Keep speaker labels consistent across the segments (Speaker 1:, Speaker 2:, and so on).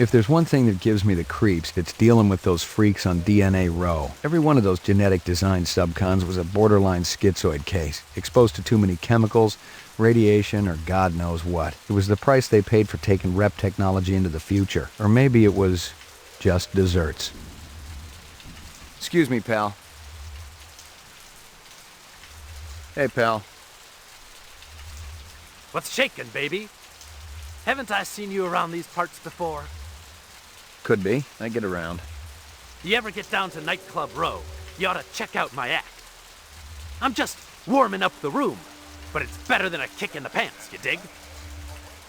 Speaker 1: If there's one thing that gives me the creeps, it's dealing with those freaks on DNA Row. Every one of those genetic design subcons was a borderline schizoid case, exposed to too many chemicals, radiation, or God knows what. It was the price they paid for taking rep technology into the future. Or maybe it was just desserts. Excuse me, pal. Hey, pal.
Speaker 2: What's shaking, baby? Haven't I seen you around these parts before?
Speaker 1: Could be. I get around.
Speaker 2: You ever get down to Nightclub Row, you ought to check out my act. I'm just warming up the room, but it's better than a kick in the pants, you dig?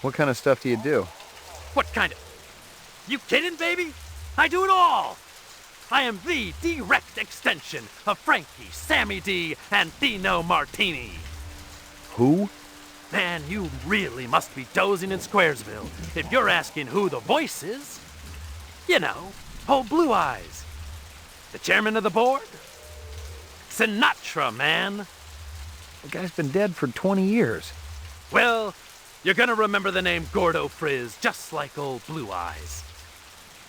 Speaker 1: What kind of stuff do you do?
Speaker 2: What kind of... You kidding, baby? I do it all! I am the direct extension of Frankie, Sammy D, and Dino Martini.
Speaker 1: Who?
Speaker 2: Man, you really must be dozing in Squaresville if you're asking who the voice is. You know, old Blue Eyes. The chairman of the board? Sinatra, man.
Speaker 1: The guy's been dead for 20 years.
Speaker 2: Well, you're gonna remember the name Gordo Frizz just like old Blue Eyes.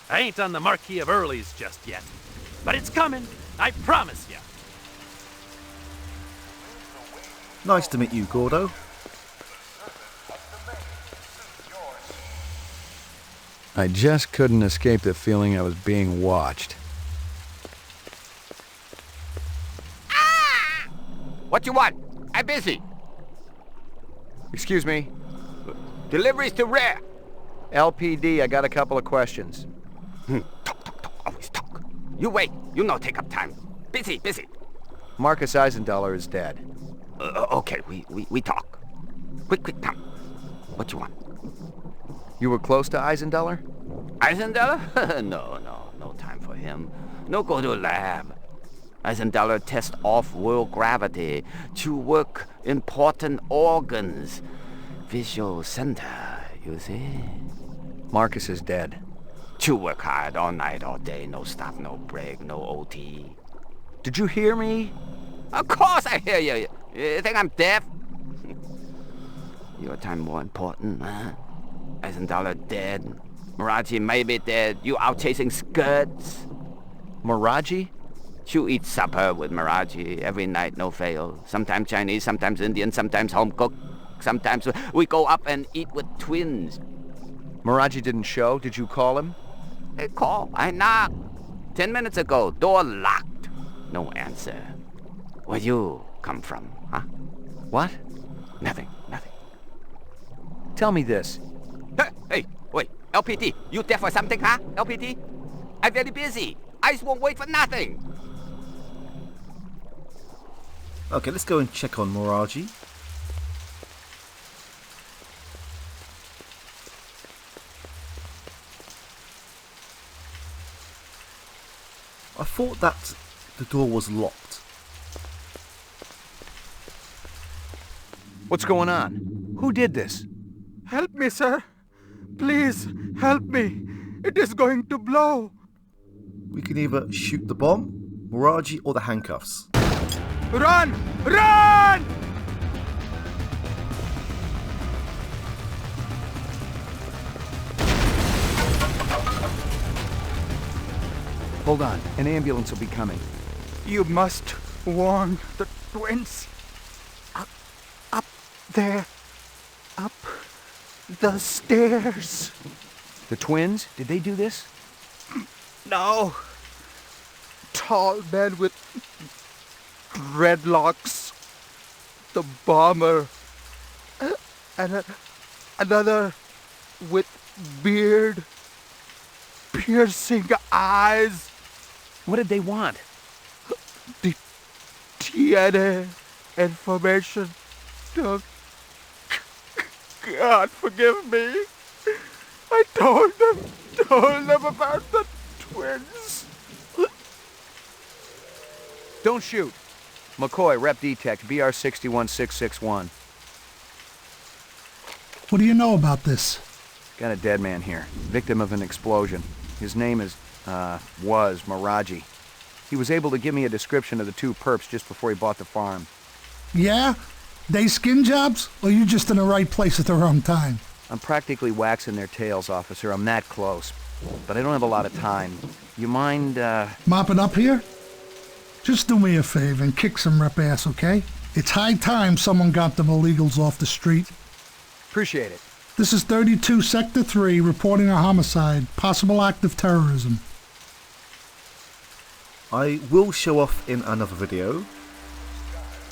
Speaker 2: I ain't on the Marquis of Early's just yet, but it's coming, I promise you.
Speaker 3: Nice to meet you, Gordo.
Speaker 1: I just couldn't escape the feeling I was being watched.
Speaker 4: Ah! What you want? I'm busy.
Speaker 1: Excuse me.
Speaker 4: Deliveries to rare.
Speaker 1: LPD, I got a couple of questions.
Speaker 4: Talk, always talk. You wait, you no take up time. Busy.
Speaker 1: Marcus Eisendaler is dead.
Speaker 4: Okay, we talk. Quick, come. What you want?
Speaker 1: You were close to Eisendaler?
Speaker 4: Eisendaler? No time for him. No go to lab. Eisendaler test off-world gravity to work important organs. Visual center, you see?
Speaker 1: Marcus is dead.
Speaker 4: To work hard all night, all day, no stop, no break, no OT.
Speaker 1: Did you hear me?
Speaker 4: Of course I hear you. You think I'm deaf? Your time more important, huh? Eisendaler dead. Miraji may be dead. You out chasing skirts.
Speaker 1: Miraji?
Speaker 4: You eat supper with Miraji every night, no fail. Sometimes Chinese, sometimes Indian, sometimes home cooked. Sometimes we go up and eat with twins.
Speaker 1: Miraji didn't show? Did you call him?
Speaker 4: Hey, call. I knocked. 10 minutes ago, door locked. No answer. Where you come from, huh?
Speaker 1: What?
Speaker 4: Nothing.
Speaker 1: Tell me this.
Speaker 4: Hey, wait. LPD, you there for something, huh? LPD? I'm very busy. Eyes won't wait for nothing.
Speaker 3: Okay, let's go and check on Miraji. I thought that the door was locked.
Speaker 1: What's going on? Who did this?
Speaker 5: Help me, sir. Please, help me. It is going to blow.
Speaker 3: We can either shoot the bomb, Miraji, or the handcuffs.
Speaker 5: Run! Run!
Speaker 1: Hold on. An ambulance will be coming.
Speaker 5: You must warn the twins. Up there. Up the stairs.
Speaker 1: The twins? Did they do this?
Speaker 5: No. Tall man with dreadlocks. The bomber. And another with beard. Piercing eyes.
Speaker 1: What did they want?
Speaker 5: The DNA information. God forgive me. I told them about the twins.
Speaker 1: Don't shoot. McCoy, Rep Detect, BR 61661.
Speaker 6: What do you know about this?
Speaker 1: Got a dead man here. Victim of an explosion. His name was Miraji. He was able to give me a description of the two perps just before he bought the farm.
Speaker 6: Yeah? They skin jobs? Or you just in the right place at the wrong time?
Speaker 1: I'm practically waxing their tails, officer. I'm that close. but I don't have a lot of time. You mind,
Speaker 6: Mop it up here? Just do me a favor and kick some rep ass, okay? It's high time someone got them illegals off the street.
Speaker 1: Appreciate it.
Speaker 6: This is 32 Sector 3 reporting a homicide, possible act of terrorism.
Speaker 3: I will show off in another video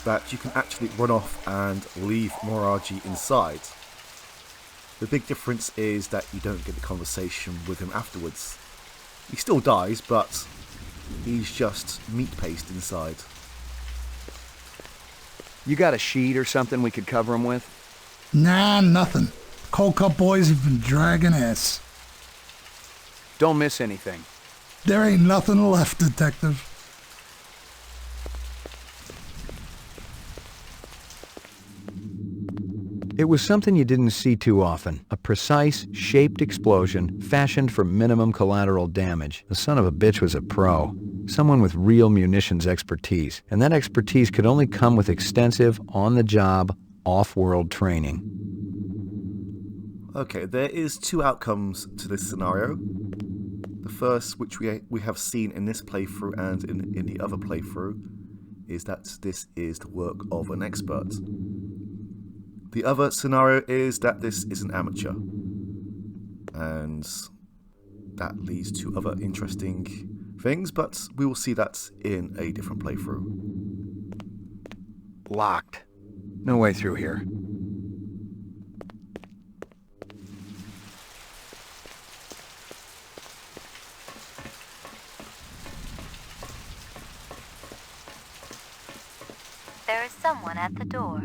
Speaker 3: that you can actually run off and leave Moraji inside. The big difference is that you don't get the conversation with him afterwards. He still dies, but he's just meat paste inside.
Speaker 1: You got a sheet or something we could cover him with?
Speaker 6: Nah, nothing. Cold Cup boys have been dragging ass.
Speaker 1: Don't miss anything.
Speaker 6: There ain't nothing left, Detective.
Speaker 1: It was something you didn't see too often. A precise, shaped explosion fashioned for minimum collateral damage. The son of a bitch was a pro. Someone with real munitions expertise. And that expertise could only come with extensive, on-the-job, off-world training.
Speaker 3: Okay, there is two outcomes to this scenario. The first, which we have seen in this playthrough and in the other playthrough, is that this is the work of an expert. The other scenario is that this is an amateur. And that leads to other interesting things, but we will see that in a different playthrough.
Speaker 1: Locked. No way through here.
Speaker 7: There is someone at the door.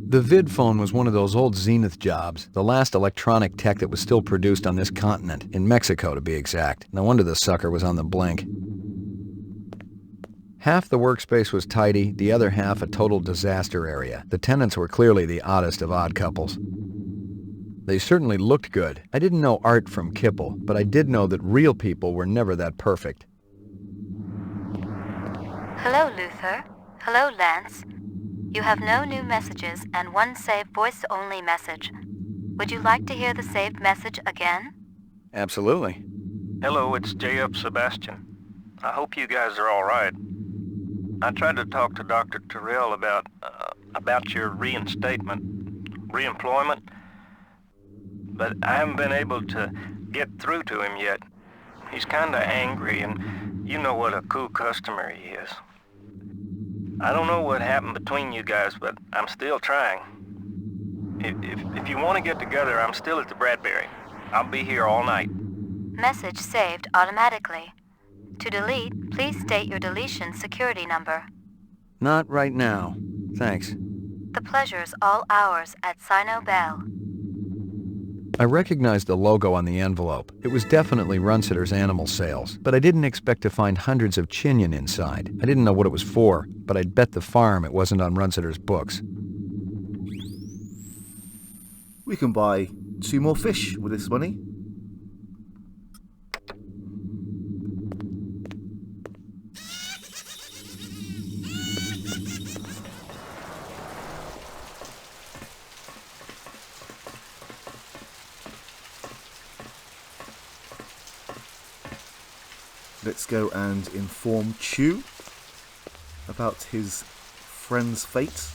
Speaker 1: The vid phone was one of those old Zenith jobs, the last electronic tech that was still produced on this continent, in Mexico to be exact. No wonder the sucker was on the blink. Half the workspace was tidy, the other half a total disaster area. The tenants were clearly the oddest of odd couples. They certainly looked good. I didn't know art from Kipple, but I did know that real people were never that perfect.
Speaker 7: Hello, Luther. Hello, Lance. You have no new messages and one saved voice-only message. Would you like to hear the saved message again?
Speaker 1: Absolutely.
Speaker 8: Hello, it's J.Up Sebastian. I hope you guys are all right. I tried to talk to Dr. Terrell about your reemployment, but I haven't been able to get through to him yet. He's kinda angry, and you know what a cool customer he is. I don't know what happened between you guys, but I'm still trying. If you want to get together, I'm still at the Bradbury. I'll be here all night.
Speaker 7: Message saved automatically. To delete, please state your deletion security number.
Speaker 1: Not right now. Thanks.
Speaker 7: The pleasure's all ours at Sino Bell.
Speaker 1: I recognized the logo on the envelope. It was definitely Runsitter's animal sales, but I didn't expect to find hundreds of chinion inside. I didn't know what it was for, but I'd bet the farm it wasn't on Runsitter's books.
Speaker 3: We can buy 2 more fish with this money. Let's go and inform Chu about his friend's fate.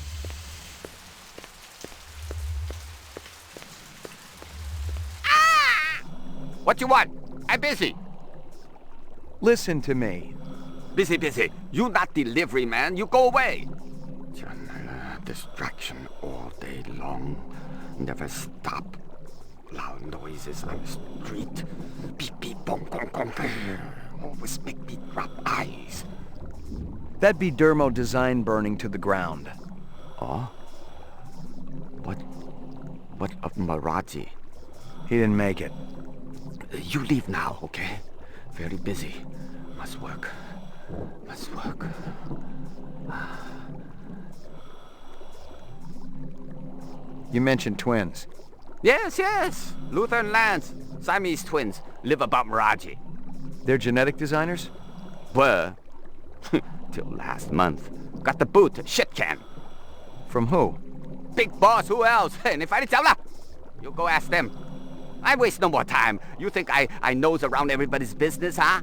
Speaker 4: What you want? I'm busy.
Speaker 1: Listen to me.
Speaker 4: Busy. You not delivery man. You go away. Distraction all day long. Never stop. Loud noises on the street. Beep, beep, boom, boom, boom. Always make me drop eyes.
Speaker 1: That'd be Dermo design burning to the ground.
Speaker 4: Oh? What of Maraji?
Speaker 1: He didn't make it.
Speaker 4: You leave now, okay? Very busy. Must work.
Speaker 1: You mentioned twins.
Speaker 4: Yes. Luther and Lance. Siamese twins. Live above Maraji.
Speaker 1: They're genetic designers?
Speaker 4: Were. Till last month. Got the boot. Shit can.
Speaker 1: From who?
Speaker 4: Big boss. Who else? You go ask them. I waste no more time. You think I nose around everybody's business, huh?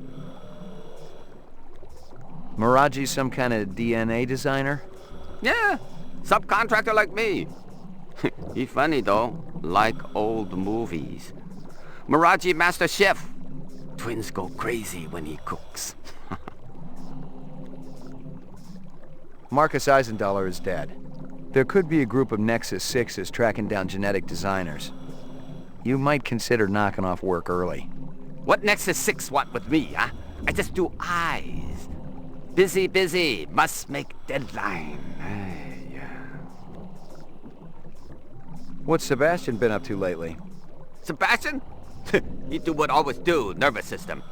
Speaker 1: Miraji's some kind of DNA designer?
Speaker 4: Yeah, subcontractor like me. He funny though, like old movies. Miraji master chef. Twins go crazy when he cooks.
Speaker 1: Marcus Eisendaler is dead. There could be a group of Nexus 6s tracking down genetic designers. You might consider knocking off work early.
Speaker 4: What Nexus 6 want with me, huh? I just do eyes. Busy, busy. Must make deadline.
Speaker 1: What's Sebastian been up to lately?
Speaker 4: Sebastian? He do what always do, nervous system.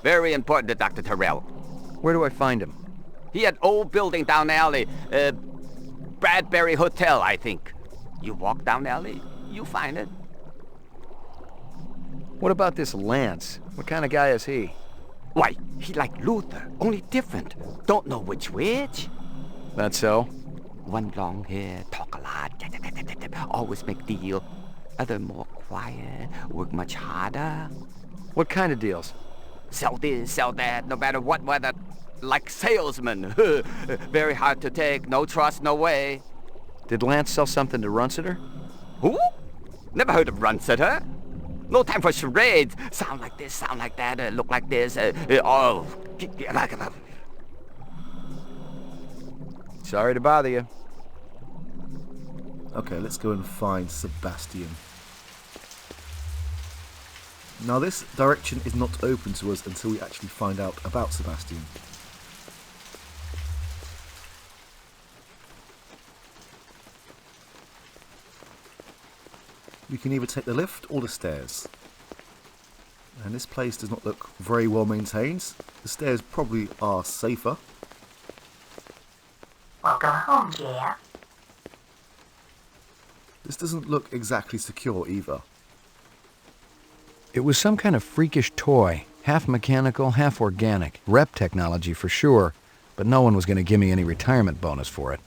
Speaker 4: Very important to Dr. Terrell.
Speaker 1: Where do I find him?
Speaker 4: He had old building down the alley. Bradbury Hotel, I think. You walk down the alley, you find it.
Speaker 1: What about this Lance? What kind of guy is he?
Speaker 4: Why, he like Luther, only different. Don't know which.
Speaker 1: That so?
Speaker 4: One long hair, talk a lot, always make deal. Other more quiet, work much harder.
Speaker 1: What kind of deals?
Speaker 4: Sell this, sell that, no matter what weather. Like salesman. Very hard to take, no trust, no way.
Speaker 1: Did Lance sell something to Runsiter?
Speaker 4: Who? Never heard of Runsiter. No time for charades. Sound like this, sound like that, look like this.
Speaker 1: Sorry to bother you.
Speaker 3: Okay, let's go and find Sebastian. Now this direction is not open to us until we actually find out about Sebastian. We can either take the lift or the stairs. And this place does not look very well maintained. The stairs probably are safer.
Speaker 7: Welcome home, dear.
Speaker 3: This doesn't look exactly secure either.
Speaker 1: It was some kind of freakish toy. Half mechanical, half organic. Rep technology for sure, but no one was going to give me any retirement bonus for it.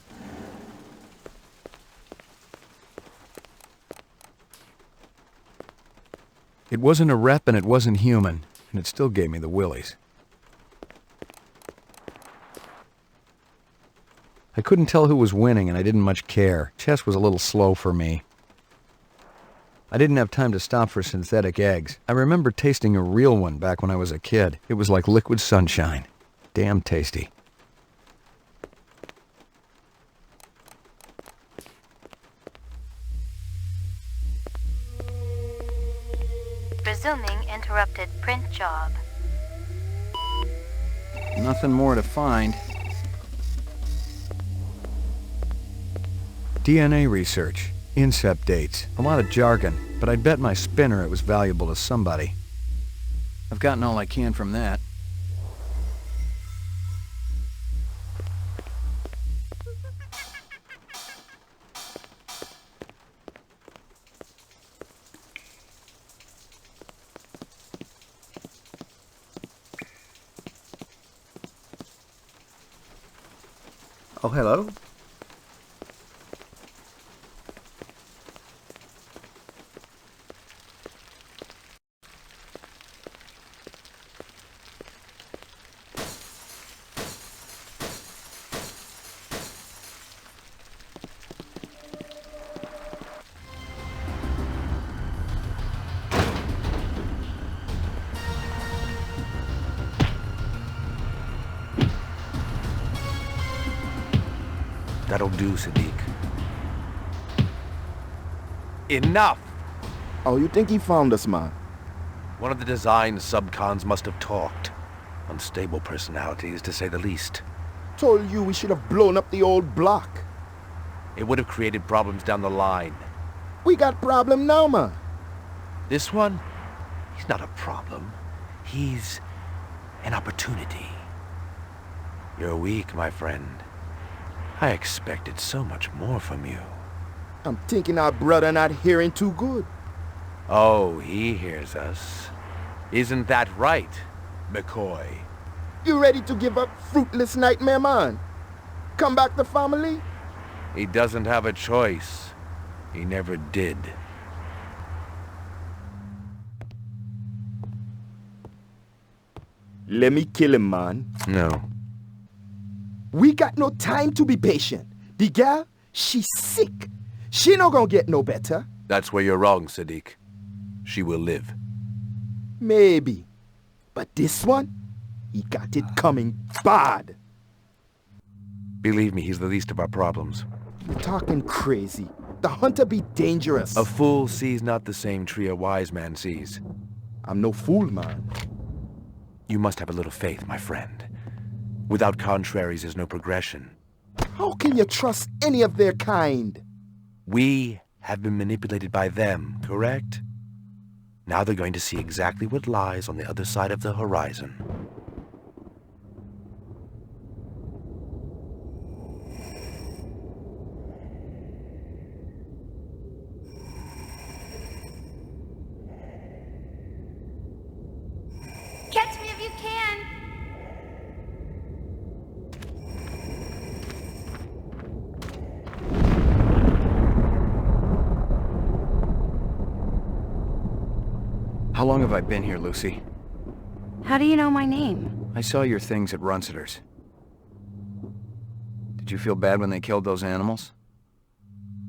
Speaker 1: It wasn't a rep and it wasn't human, and it still gave me the willies. I couldn't tell who was winning and I didn't much care. Chess was a little slow for me. I didn't have time to stop for synthetic eggs. I remember tasting a real one back when I was a kid. It was like liquid sunshine. Damn tasty.
Speaker 7: Resuming interrupted print job.
Speaker 1: Nothing more to find. DNA research, incept dates, a lot of jargon, but I'd bet my spinner it was valuable to somebody. I've gotten all I can from that.
Speaker 3: Oh, hello.
Speaker 2: That'll do, Sadiq. Enough!
Speaker 9: Oh, you think he found us, man?
Speaker 2: One of the design subcons must have talked. Unstable personalities, to say the least.
Speaker 9: Told you we should have blown up the old block.
Speaker 2: It would have created problems down the line.
Speaker 9: We got problem now, man.
Speaker 2: This one, he's not a problem. He's an opportunity. You're weak, my friend. I expected so much more from you.
Speaker 9: I'm thinking our brother not hearing too good.
Speaker 2: Oh, he hears us. Isn't that right, McCoy?
Speaker 9: You ready to give up fruitless nightmare, man? Come back to family?
Speaker 2: He doesn't have a choice. He never did.
Speaker 9: Let me kill him, man.
Speaker 2: No.
Speaker 9: We got no time to be patient. The gal, she's sick. She not gonna get no better.
Speaker 2: That's where you're wrong, Sadiq. She will live.
Speaker 9: Maybe. But this one, he got it coming bad.
Speaker 2: Believe me, he's the least of our problems.
Speaker 9: You're talking crazy. The hunter be dangerous.
Speaker 2: A fool sees not the same tree a wise man sees.
Speaker 9: I'm no fool, man.
Speaker 2: You must have a little faith, my friend. Without contraries, there's no progression.
Speaker 9: How can you trust any of their kind?
Speaker 2: We have been manipulated by them, correct? Now they're going to see exactly what lies on the other side of the horizon.
Speaker 10: Catch me if you can!
Speaker 1: How long have I been here, Lucy?
Speaker 7: How do you know my name?
Speaker 1: I saw your things at Runciter's. Did you feel bad when they killed those animals?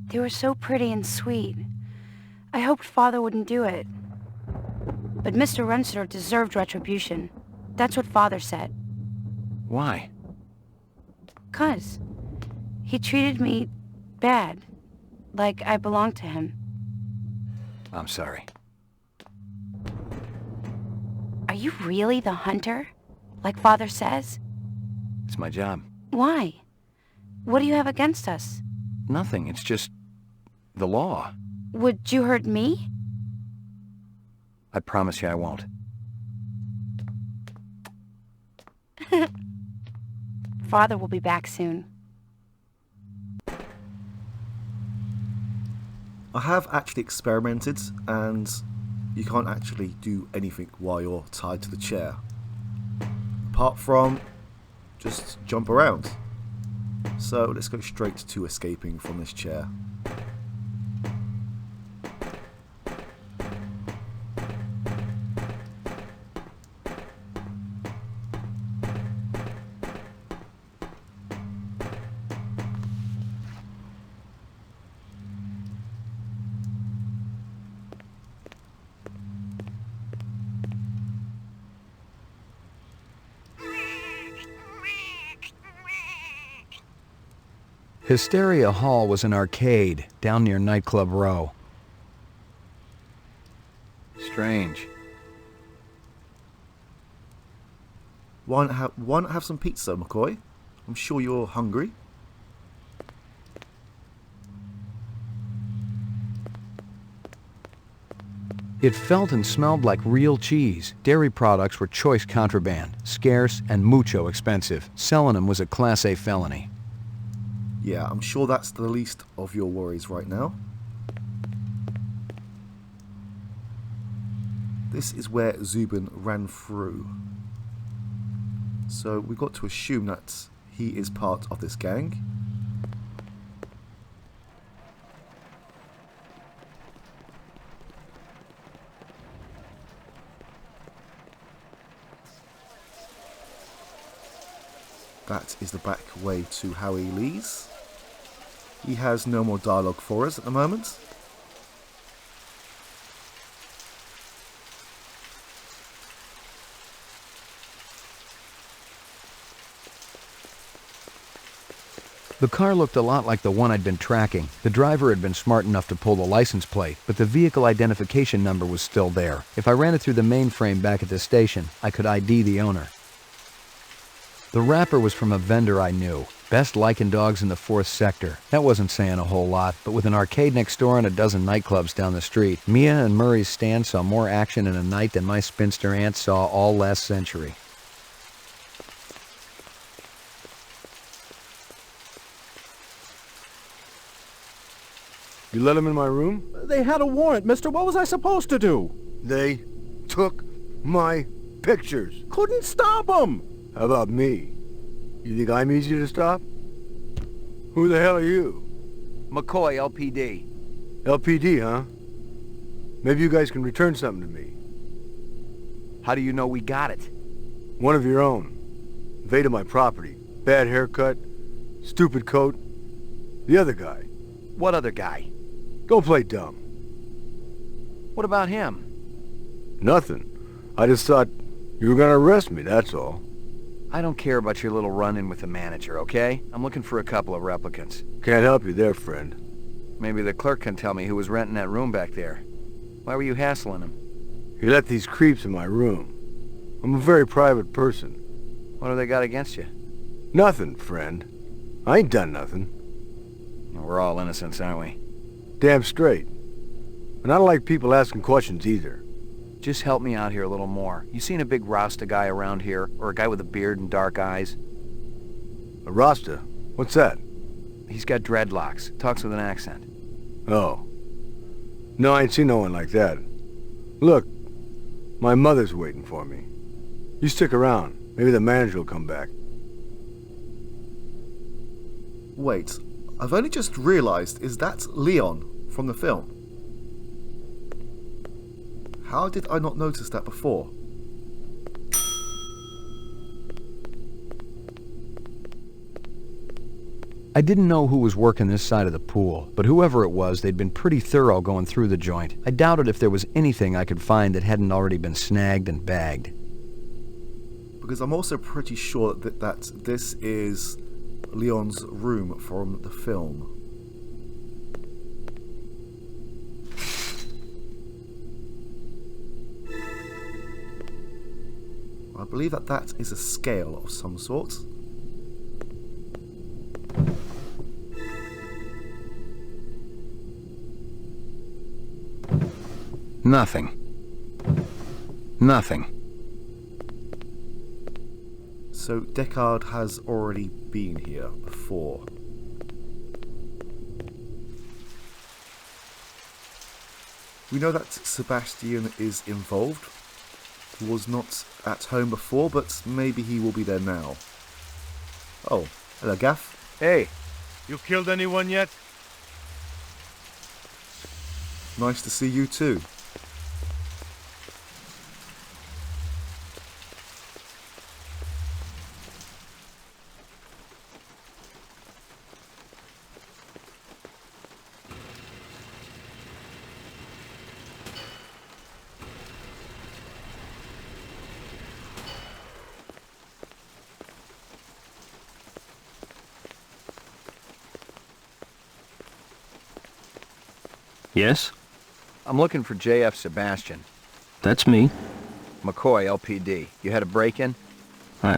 Speaker 7: They were so pretty and sweet. I hoped Father wouldn't do it. But Mr. Runciter deserved retribution. That's what Father said.
Speaker 1: Why?
Speaker 7: 'Cause he treated me bad. Like I belonged to him.
Speaker 1: I'm sorry.
Speaker 7: Are you really the hunter? Like Father says?
Speaker 1: It's my job.
Speaker 7: Why? What do you have against us?
Speaker 1: Nothing, it's just the law.
Speaker 7: Would you hurt me?
Speaker 1: I promise you I won't.
Speaker 7: Father will be back soon.
Speaker 3: I have actually experimented, and you can't actually do anything while you're tied to the chair. Apart from just jump around. So let's go straight to escaping from this chair.
Speaker 1: Hysteria Hall was an arcade down near Nightclub Row. Strange.
Speaker 3: Why not have some pizza, McCoy? I'm sure you're hungry.
Speaker 1: It felt and smelled like real cheese. Dairy products were choice contraband, scarce and mucho expensive. Selling them was a Class A felony.
Speaker 3: Yeah, I'm sure that's the least of your worries right now. This is where Zubin ran through. So we've got to assume that he is part of this gang. That is the back way to Howie Lee's. He has no more dialogue for us at the moment.
Speaker 1: The car looked a lot like the one I'd been tracking. The driver had been smart enough to pull the license plate, but the vehicle identification number was still there. If I ran it through the mainframe back at the station, I could ID the owner. The wrapper was from a vendor I knew. Best lichen dogs in the 4th sector. That wasn't saying a whole lot, but with an arcade next door and a dozen nightclubs down the street, Mia and Murray's stand saw more action in a night than my spinster aunt saw all last century.
Speaker 11: You let them in my room?
Speaker 12: They had a warrant, mister. What was I supposed to do?
Speaker 11: They took my pictures.
Speaker 12: Couldn't stop them.
Speaker 11: How about me? You think I'm easy to stop? Who the hell are you?
Speaker 1: McCoy, LPD.
Speaker 11: LPD, huh? Maybe you guys can return something to me.
Speaker 1: How do you know we got it?
Speaker 11: One of your own. Invaded my property. Bad haircut. Stupid coat. The other guy.
Speaker 2: What other guy?
Speaker 11: Don't play dumb.
Speaker 2: What about him?
Speaker 11: Nothing. I just thought you were gonna arrest me, that's all.
Speaker 1: I don't care about your little run-in with the manager, okay? I'm looking for a couple of replicants.
Speaker 11: Can't help you there, friend.
Speaker 1: Maybe the clerk can tell me who was renting that room back there. Why were you hassling him?
Speaker 11: You let these creeps in my room. I'm a very private person.
Speaker 1: What do they got against you?
Speaker 11: Nothing, friend. I ain't done nothing.
Speaker 1: We're all innocents, aren't we?
Speaker 11: Damn straight. And I don't like people asking questions either.
Speaker 1: Just help me out here a little more. You seen a big Rasta guy around here? Or a guy with a beard and dark eyes?
Speaker 11: A Rasta? What's that?
Speaker 1: He's got dreadlocks. Talks with an accent.
Speaker 11: Oh. No, I ain't seen no one like that. Look, my mother's waiting for me. You stick around. Maybe the manager will come back.
Speaker 3: Wait, I've only just realised, is that Leon from the film? How did I not notice that before?
Speaker 1: I didn't know who was working this side of the pool, but whoever it was, they'd been pretty thorough going through the joint. I doubted if there was anything I could find that hadn't already been snagged and bagged.
Speaker 3: Because I'm also pretty sure that this is Leon's room from the film. I believe that is a scale of some sort.
Speaker 1: Nothing. Nothing.
Speaker 3: So Deckard has already been here before. We know that Sebastian is involved. He was not at home before, but maybe he will be there now. Oh, hello Gaff.
Speaker 13: Hey, you killed anyone yet?
Speaker 3: Nice to see you too.
Speaker 8: Yes?
Speaker 1: I'm looking for JF Sebastian.
Speaker 8: That's me.
Speaker 1: McCoy, LPD. You had a break-in?
Speaker 8: I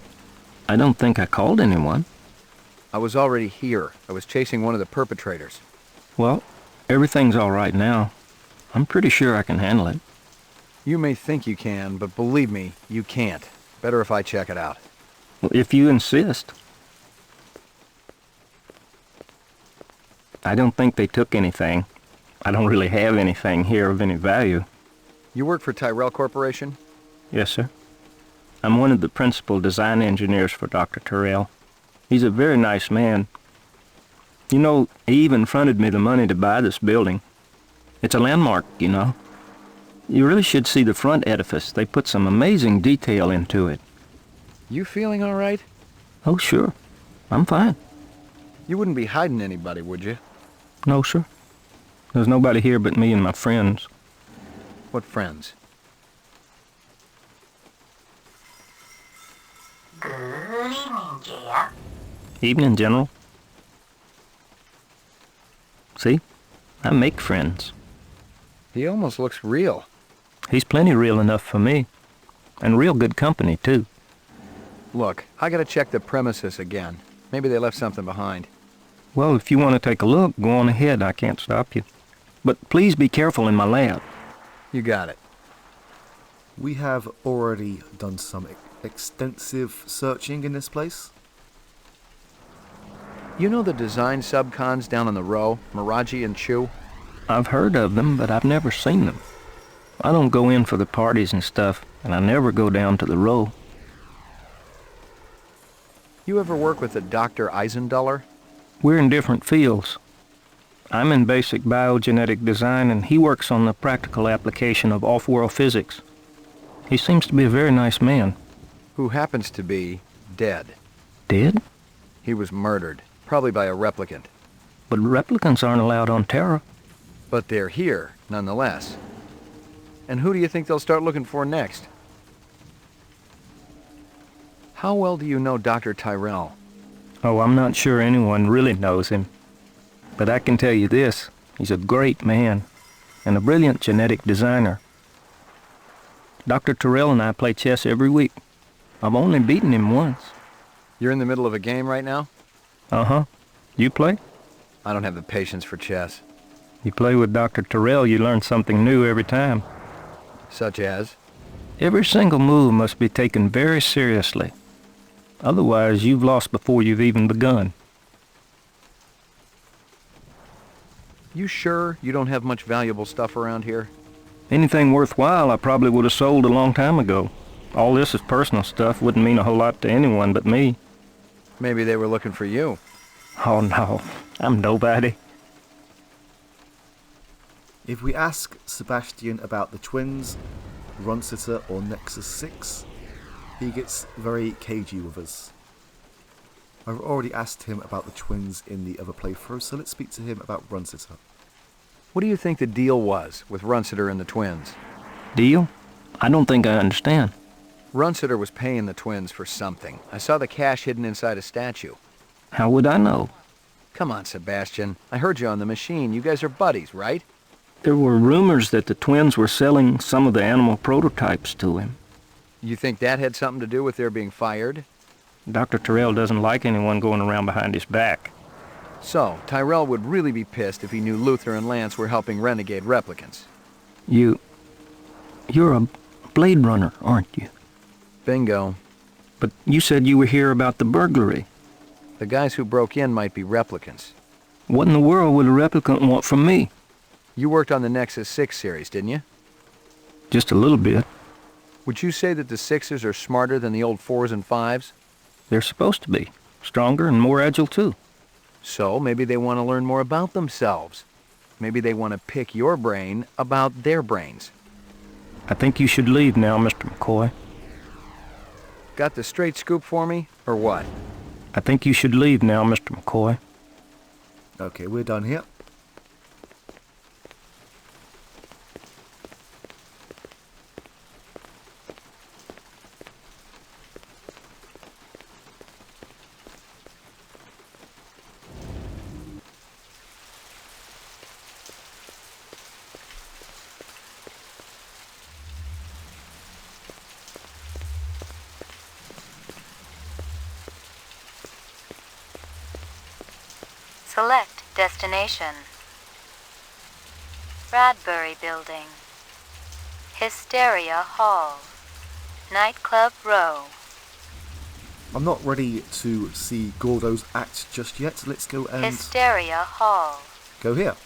Speaker 8: don't think I called anyone.
Speaker 1: I was already here. I was chasing one of the perpetrators.
Speaker 8: Well, everything's all right now. I'm pretty sure I can handle it.
Speaker 1: You may think you can, but believe me, you can't. Better if I check it out.
Speaker 8: Well, if you insist. I don't think they took anything. I don't really have anything here of any value.
Speaker 1: You work for Tyrell Corporation?
Speaker 8: Yes, sir. I'm one of the principal design engineers for Dr. Tyrell. He's a very nice man. You know, he even fronted me the money to buy this building. It's a landmark, you know. You really should see the front edifice. They put some amazing detail into it.
Speaker 1: You feeling all right?
Speaker 8: Oh, sure. I'm fine.
Speaker 1: You wouldn't be hiding anybody, would you?
Speaker 8: No, sir. There's nobody here but me and my friends.
Speaker 1: What friends?
Speaker 14: Good evening, JF.
Speaker 8: Evening, General. See? I make friends.
Speaker 1: He almost looks real.
Speaker 8: He's plenty real enough for me. And real good company, too.
Speaker 1: Look, I gotta check the premises again. Maybe they left something behind.
Speaker 8: Well, if you want to take a look, go on ahead. I can't stop you. But please be careful in my lab.
Speaker 1: You got it.
Speaker 3: We have already done some extensive searching in this place.
Speaker 1: You know the design subcons down on the row, Miraji and Chu?
Speaker 8: I've heard of them, but I've never seen them. I don't go in for the parties and stuff, and I never go down to the row.
Speaker 1: You ever work with a Dr. Eisenduller?
Speaker 8: We're in different fields. I'm in basic biogenetic design, and he works on the practical application of off-world physics. He seems to be a very nice man.
Speaker 1: who happens to be dead.
Speaker 5: Dead?
Speaker 1: He was murdered, probably by a replicant.
Speaker 5: But replicants aren't allowed on Terra.
Speaker 1: But they're here, nonetheless. And who do you think they'll start looking for next? How well do you know Dr. Tyrell?
Speaker 5: Oh, I'm not sure anyone really knows him. But I can tell you this, he's a great man, and a brilliant genetic designer. Dr. Tyrell and I play chess every week. I've only beaten him once.
Speaker 1: You're in the middle of a game right now?
Speaker 5: Uh-huh. You play?
Speaker 1: I don't have the patience for chess.
Speaker 5: You play with Dr. Tyrell, you learn something new every time.
Speaker 1: Such as?
Speaker 5: Every single move must be taken very seriously. Otherwise, you've lost before you've even begun.
Speaker 1: You sure you don't have much valuable stuff around here?
Speaker 5: Anything worthwhile I probably would have sold a long time ago. All this is personal stuff, wouldn't mean a whole lot to anyone but me.
Speaker 1: Maybe they were looking for you.
Speaker 5: Oh no, I'm nobody.
Speaker 3: If we ask Sebastian about the twins, Runcitor or Nexus 6, he gets very cagey with us. I've already asked him about the twins in the other playthrough, so let's speak to him about Runcitor.
Speaker 1: What do you think the deal was with Runcitor and the twins?
Speaker 5: Deal? I don't think I understand.
Speaker 1: Runcitor was paying the twins for something. I saw the cash hidden inside a statue.
Speaker 5: How would I know?
Speaker 1: Come on, Sebastian. I heard you on the machine. You guys are buddies, right?
Speaker 5: There were rumors that the twins were selling some of the animal prototypes to him.
Speaker 1: You think that had something to do with their being fired?
Speaker 5: Dr. Tyrell doesn't like anyone going around behind his back.
Speaker 1: So, Tyrell would really be pissed if he knew Luther and Lance were helping renegade replicants.
Speaker 5: You're a Blade Runner, aren't you?
Speaker 1: Bingo.
Speaker 5: But you said you were here about the burglary.
Speaker 1: The guys who broke in might be replicants.
Speaker 5: What in the world would a replicant want from me?
Speaker 1: You worked on the Nexus 6 series, didn't you?
Speaker 5: Just a little bit.
Speaker 1: Would you say that the 6s are smarter than the old 4s and 5s?
Speaker 5: They're supposed to be. Stronger and more agile, too.
Speaker 1: So maybe they want to learn more about themselves. Maybe they want to pick your brain about their brains.
Speaker 5: I think you should leave now, Mr. McCoy.
Speaker 1: Got the straight scoop for me, or what?
Speaker 5: I think you should leave now, Mr. McCoy.
Speaker 3: Okay, we're done here.
Speaker 7: Select destination. Bradbury Building. Hysteria Hall. Nightclub Row.
Speaker 3: I'm not ready to see Gordo's act just yet. Let's go and
Speaker 7: Hysteria Hall.
Speaker 3: go here.